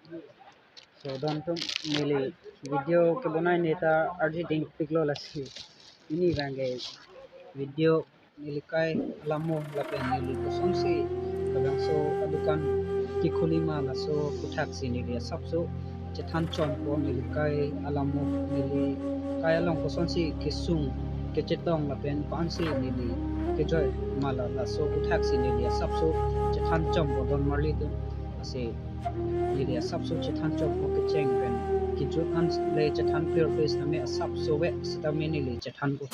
So don't nili video ke bonai neta Arjun piklo lasi ini bangai video nili kai alamo lapen nili kusonsi labang so adukan kikulima la so kutak si nili sabso cethan chon ko nili kai alamo nili kai along kusonsi kisung kecetong lapen pansi nili kejoy mala la so kutak si nili sabso cethan chom bodon marli tu ase nili sabso cethan chom ko kecheng ben kijut an le cethan clear face name sabso we sitame nili cethan ko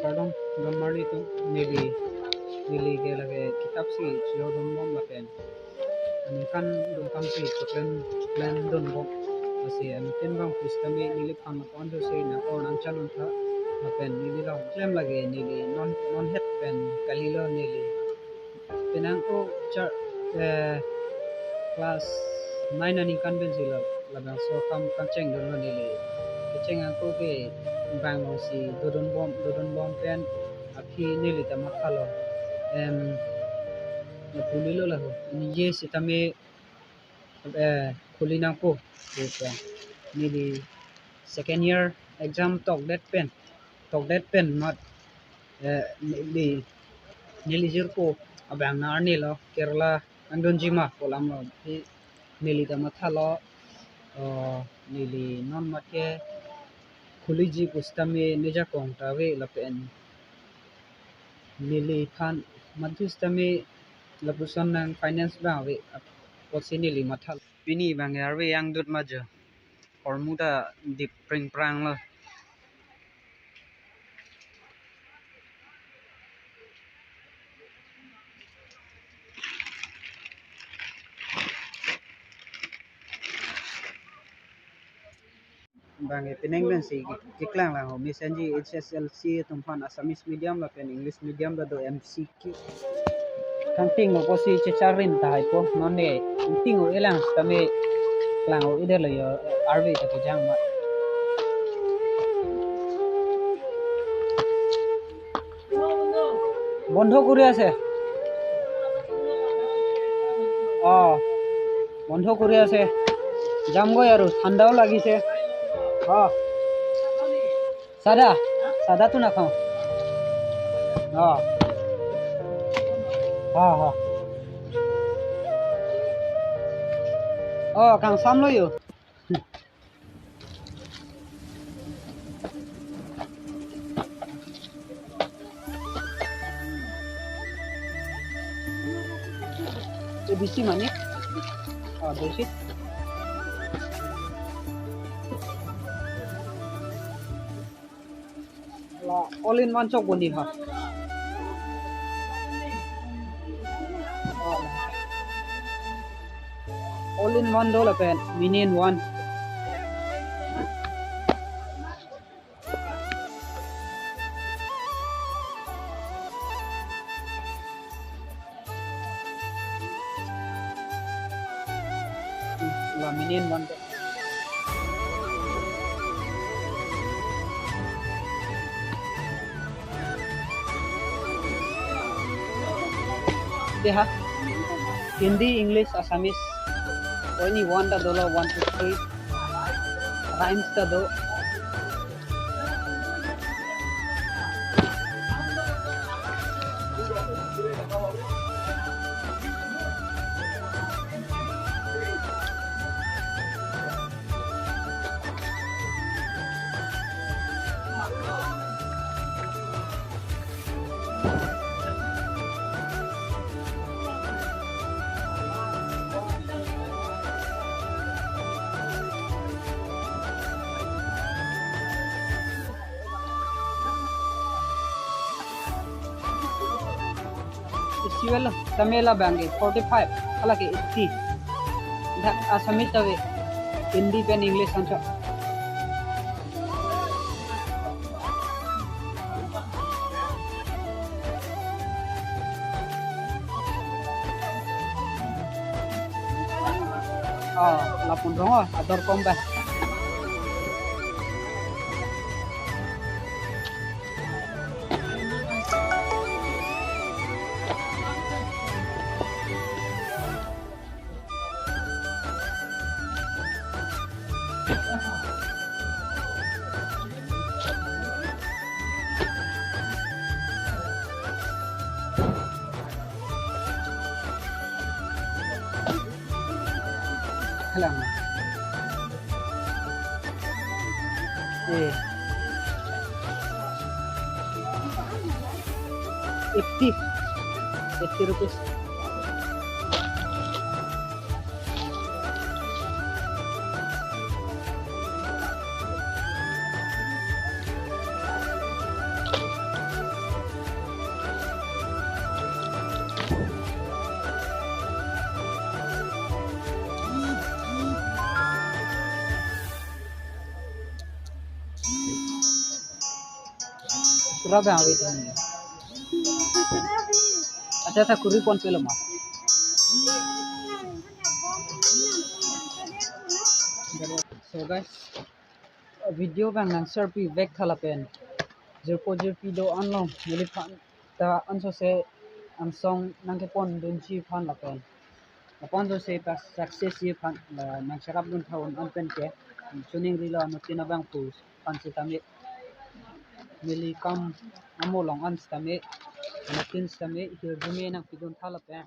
pardon don marli tu nili ke lage kitab si sio don bom lapen ani kan don kan si chuklen don bom asi ani ten bang pustami nili phang on do se na on an chan on tha lapen nili long klem lage nili non het pen kalilo nili penang ko char class 9 ani kan ben sila labang so kam cheng don nili cheng ang ko ke bang long si dodon bom pen akhi nili ta makhalo na pulilo la ho ni ye si tame khulina ko so nili second year exam tok that pen not nili zir ko abang na arnilo kerala andon jima kolam lo nili ta mathalo nili non matke khuliji pustami nija kong tawe lapen nili khan madhustami lapusan nang finance ba we posi nili mathal pini bang arwe yang dut maja hormuda dip pring prang la bang pineng ben si kiklang la ho misanji HSLC tumphan Assamese medium la pen English medium la do MCQ kanting mo posi checharin ta hai po nonne ting o elang tame lang o ide lo yo arwe ta ke jang ma বন্ধ করে আছে বন্ধ করে আছে যামগৈ আৰু ঠাণ্ডাও লাগিছে সাদাটো নাখাওঁ কাং চাম লৈ বেশি মানে বেশি all in one chok boni ha all in one dollar pen minion one la minion one ha Hindi English Assamese only $1 1 to 3 rhymes ta do visual tamela bange 45 alake 80 da asami tawe hindi pen english ancho lapun rongo ador komba halang eh 80 rupees berapa yang itu nih ada kuripon film so guys video bang nang serpi back thalapen jerpo jerpi do anlong mili phan ta anso se amsong nang ke pon dun chi phan lapen upon do se pas success ye phan nang sarap dun thaun an pen ke chuning rilo no tinabang pu pan se tami mili kam amolong an stame tin stame hirjume nang pidun thalapen